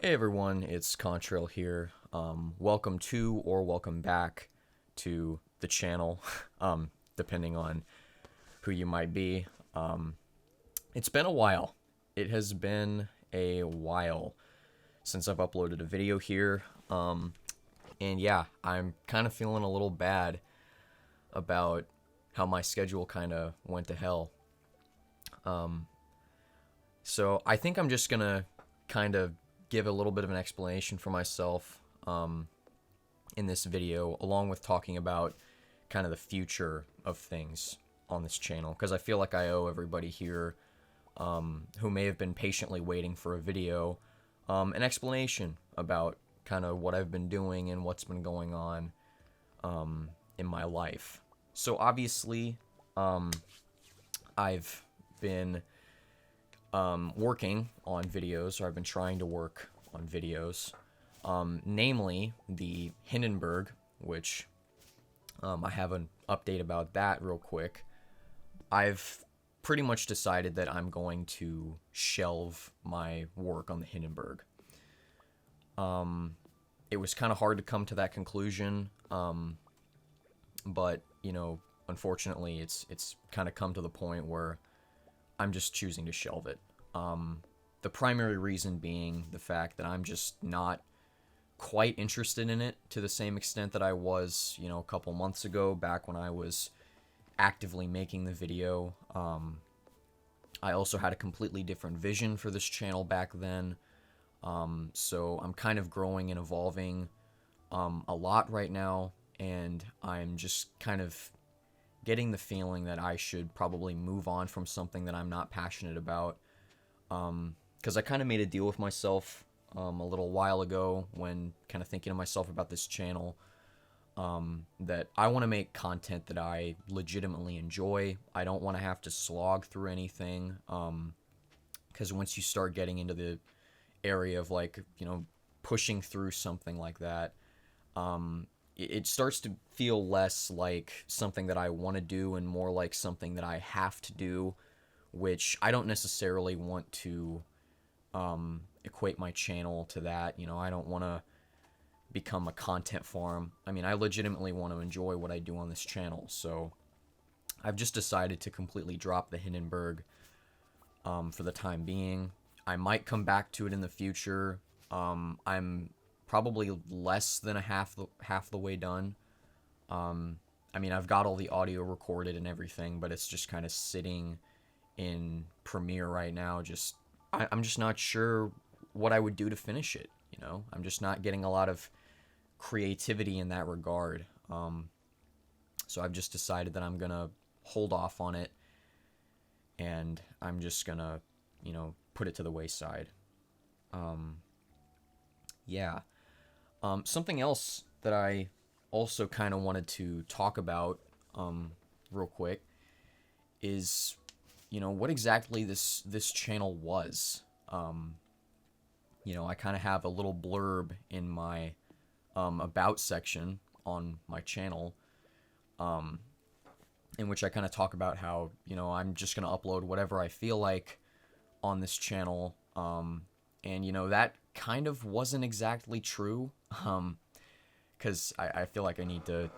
Hey everyone, it's Contrail here. Welcome to or welcome back to the channel, depending on who you might be. It's been a while. It has been a while since I've uploaded a video here. And yeah, I'm kind of feeling a little bad about how my schedule kind of went to hell. So I think I'm just gonna kind of give a little bit of an explanation for myself in this video, along with talking about kind of the future of things on this channel, because I feel like I owe everybody here who may have been patiently waiting for a video an explanation about kind of what I've been doing and what's been going on in my life. So obviously, I've been working on videos, or I've been trying to work on videos, namely the Hindenburg, which I have an update about that real quick. I've pretty much decided that I'm going to shelve my work on the Hindenburg. It was kind of hard to come to that conclusion, but unfortunately, it's kind of come to the point where I'm just choosing to shelve it. The primary reason being the fact that I'm just not quite interested in it to the same extent that I was, a couple months ago, back when I was actively making the video. I also had a completely different vision for this channel back then. So I'm kind of growing and evolving a lot right now, and I'm just kind of getting the feeling that I should probably move on from something that I'm not passionate about. Because I kind of made a deal with myself a little while ago when kind of thinking to myself about this channel, that I want to make content that I legitimately enjoy. I don't want to have to slog through anything, because once you start getting into the area of pushing through something like that, it starts to feel less like something that I want to do and more like something that I have to do, which I don't necessarily want to equate my channel to that. I don't want to become a content farm. I mean, I legitimately want to enjoy what I do on this channel, so I've just decided to completely drop the Hindenburg for the time being. I might come back to it in the future. I'm probably less than half the way done. I mean, I've got all the audio recorded and everything, but it's just kind of sitting in Premiere right now. I'm just not sure what I would do to finish it. I'm just not getting a lot of creativity in that regard. So I've just decided that I'm gonna hold off on it, and I'm just gonna, put it to the wayside. Yeah. Something else that I also kind of wanted to talk about real quick is, what exactly this channel was. I kind of have a little blurb in my about section on my channel, in which I kind of talk about how, I'm just going to upload whatever I feel like on this channel. And that kind of wasn't exactly true, because I feel like I need to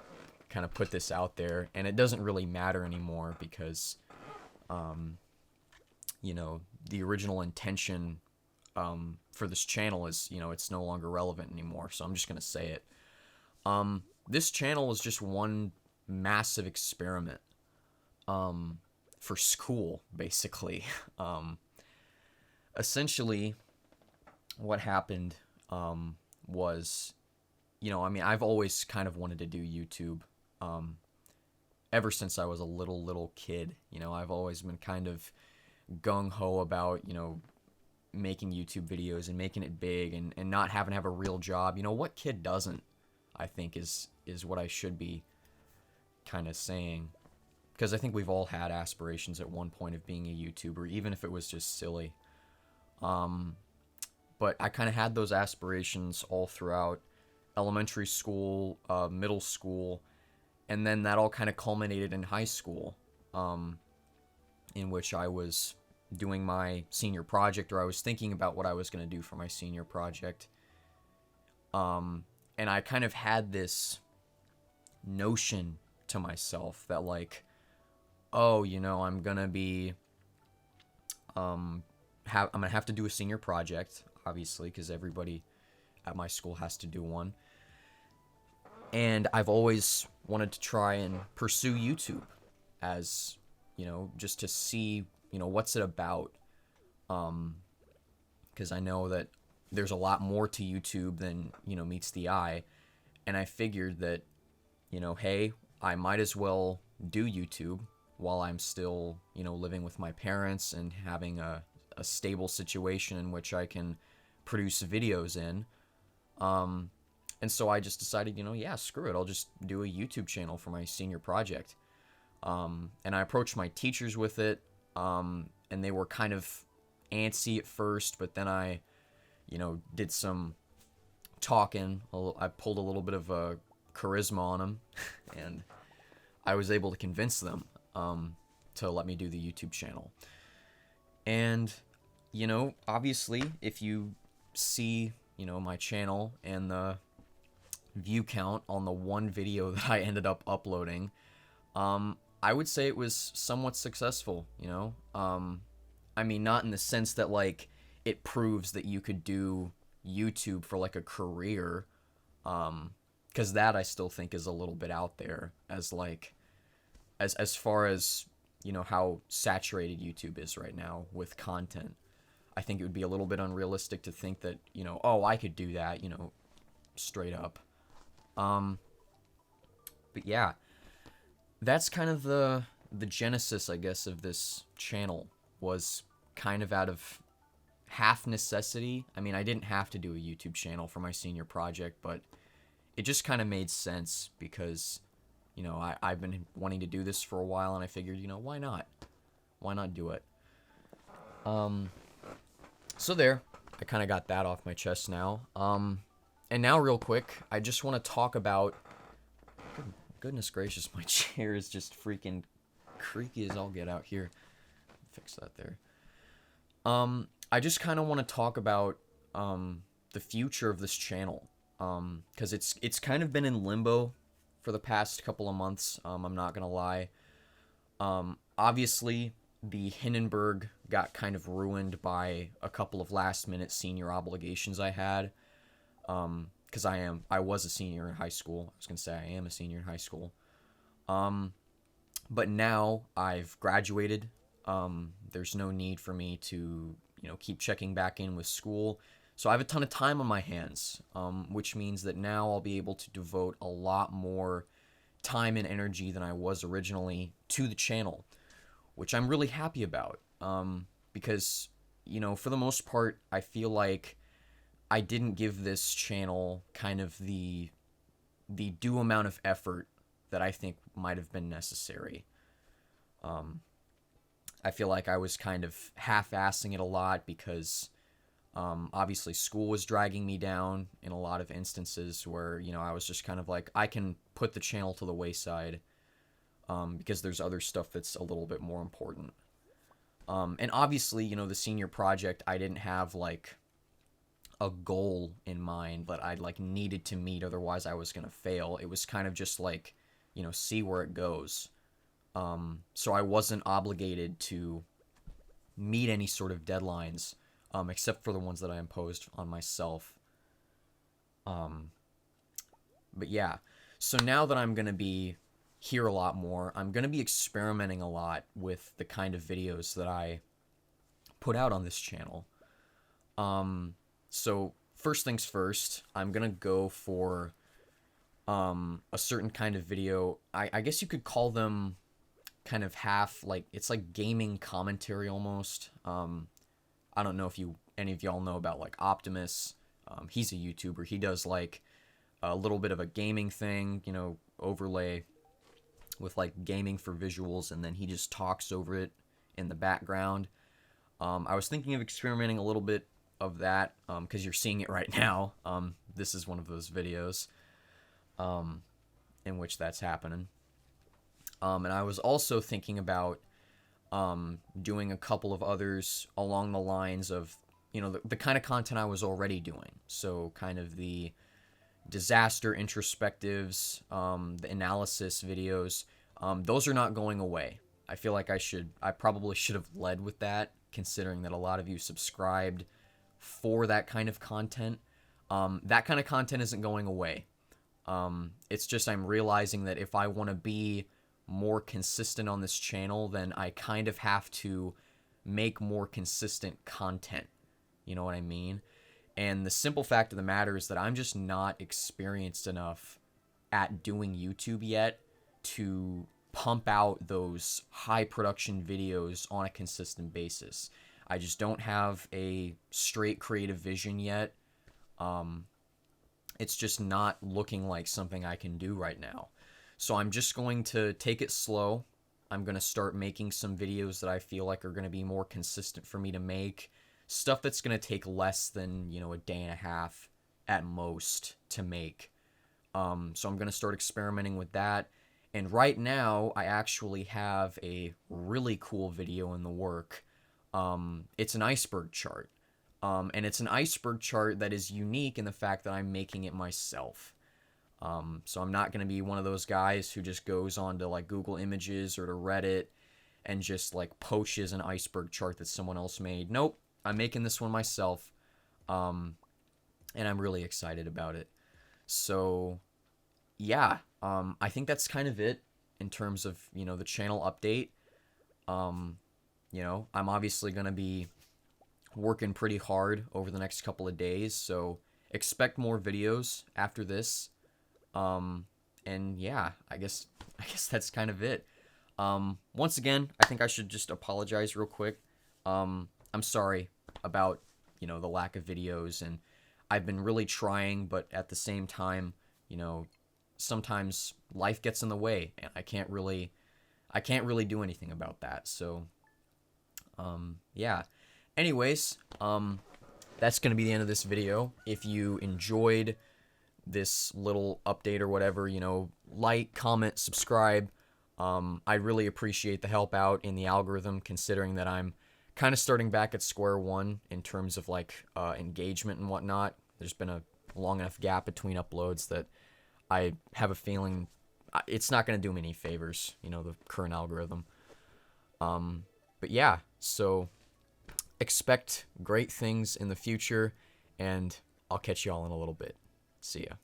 kind of put this out there, and it doesn't really matter anymore because, the original intention for this channel is, it's no longer relevant anymore, so I'm just going to say it. This channel was just one massive experiment for school, basically. Essentially, what happened was, I mean, I've always kind of wanted to do YouTube ever since I was a little kid. I've always been kind of gung-ho about, making YouTube videos and making it big and not having to have a real job. What kid doesn't, I think, is what I should be kind of saying. Because I think we've all had aspirations at one point of being a YouTuber, even if it was just silly. But I kind of had those aspirations all throughout elementary school, middle school, and then that all kind of culminated in high school, in which I was doing my senior project, or I was thinking about what I was going to do for my senior project. And I kind of had this notion to myself that like, oh, I'm going to be I'm going to have to do a senior project, obviously, because everybody at my school has to do one. And I've always wanted to try and pursue YouTube as, just to see, what's it about. Because I know that there's a lot more to YouTube than, meets the eye. And I figured that, hey, I might as well do YouTube while I'm still, living with my parents and having a stable situation in which I can produce videos in. And so I just decided, yeah, screw it. I'll just do a YouTube channel for my senior project. And I approached my teachers with it, and they were kind of antsy at first, but then I, did some talking. I pulled a little bit of a charisma on them, and I was able to convince them to let me do the YouTube channel. And, obviously, if you see, my channel and the view count on the one video that I ended up uploading, I would say it was somewhat successful, I mean, not in the sense that, like, it proves that you could do YouTube for, like, a career, because that I still think is a little bit out there as, like, as far as, how saturated YouTube is right now with content. I think it would be a little bit unrealistic to think that, oh, I could do that, straight up. But yeah, that's kind of the genesis, I guess, of this channel. Was kind of out of half necessity. I mean, I didn't have to do a YouTube channel for my senior project, but it just kind of made sense because, I've been wanting to do this for a while, and I figured, why not? Why not do it? So there, I kind of got that off my chest now. And now real quick, I just want to talk about, goodness gracious, my chair is just freaking creaky as all get out here. Fix that there. I just kind of want to talk about the future of this channel, because it's kind of been in limbo for the past couple of months. I'm not gonna lie. Obviously, the Hindenburg got kind of ruined by a couple of last-minute senior obligations I had, because I was a senior in high school. I was gonna say I am a senior in high school. But now I've graduated. There's no need for me to, keep checking back in with school. So I have a ton of time on my hands, which means that now I'll be able to devote a lot more time and energy than I was originally to the channel, which I'm really happy about. Because, for the most part, I feel like I didn't give this channel kind of the due amount of effort that I think might have been necessary. I feel like I was kind of half-assing it a lot because obviously school was dragging me down in a lot of instances where, I was just kind of like, I can put the channel to the wayside because there's other stuff that's a little bit more important. And obviously, the senior project, I didn't have like a goal in mind that I'd like needed to meet, otherwise I was going to fail. It was kind of just like, see where it goes. So I wasn't obligated to meet any sort of deadlines, except for the ones that I imposed on myself. But yeah, so now that I'm going to be here a lot more, I'm going to be experimenting a lot with the kind of videos that I put out on this channel. So first things first, I'm going to go for a certain kind of video. I guess you could call them kind of half, like, it's like gaming commentary almost. I don't know if any of y'all know about like Optimus. He's a YouTuber. He does like a little bit of a gaming thing, overlay with like gaming for visuals, and then he just talks over it in the background. I was thinking of experimenting a little bit of that, because you're seeing it right now. This is one of those videos in which that's happening. And I was also thinking about doing a couple of others along the lines of, the kind of content I was already doing. So kind of the disaster introspectives, the analysis videos, those are not going away. I feel like I probably should have led with that, considering that a lot of you subscribed for that kind of content. That kind of content isn't going away. It's just I'm realizing that if I want to be more consistent on this channel, then I kind of have to make more consistent content. You know what I mean? And the simple fact of the matter is that I'm just not experienced enough at doing YouTube yet to pump out those high production videos on a consistent basis. I just don't have a straight creative vision yet. It's just not looking like something I can do right now. So I'm just going to take it slow. I'm going to start making some videos that I feel like are going to be more consistent for me to make. Stuff that's going to take less than, a day and a half at most to make. So I'm going to start experimenting with that. And right now, I actually have a really cool video in the work. It's an iceberg chart. And it's an iceberg chart that is unique in the fact that I'm making it myself. So I'm not going to be one of those guys who just goes on to like Google Images or to Reddit and just like poaches an iceberg chart that someone else made. Nope, I'm making this one myself. And I'm really excited about it. So yeah, I think that's kind of it in terms of, the channel update. I'm obviously going to be working pretty hard over the next couple of days, so expect more videos after this. And yeah, I guess that's kind of it. Once again, I think I should just apologize real quick. I'm sorry about, the lack of videos, and I've been really trying, but at the same time, sometimes life gets in the way and I can't really do anything about that. So, yeah. Anyways, that's going to be the end of this video. If you enjoyed this little update or whatever, like, comment, subscribe. I really appreciate the help out in the algorithm, considering that I'm kind of starting back at square one in terms of like engagement and whatnot. There's been a long enough gap between uploads that I have a feeling it's not going to do me any favors, the current algorithm. But yeah, so expect great things in the future, and I'll catch you all in a little bit. See ya.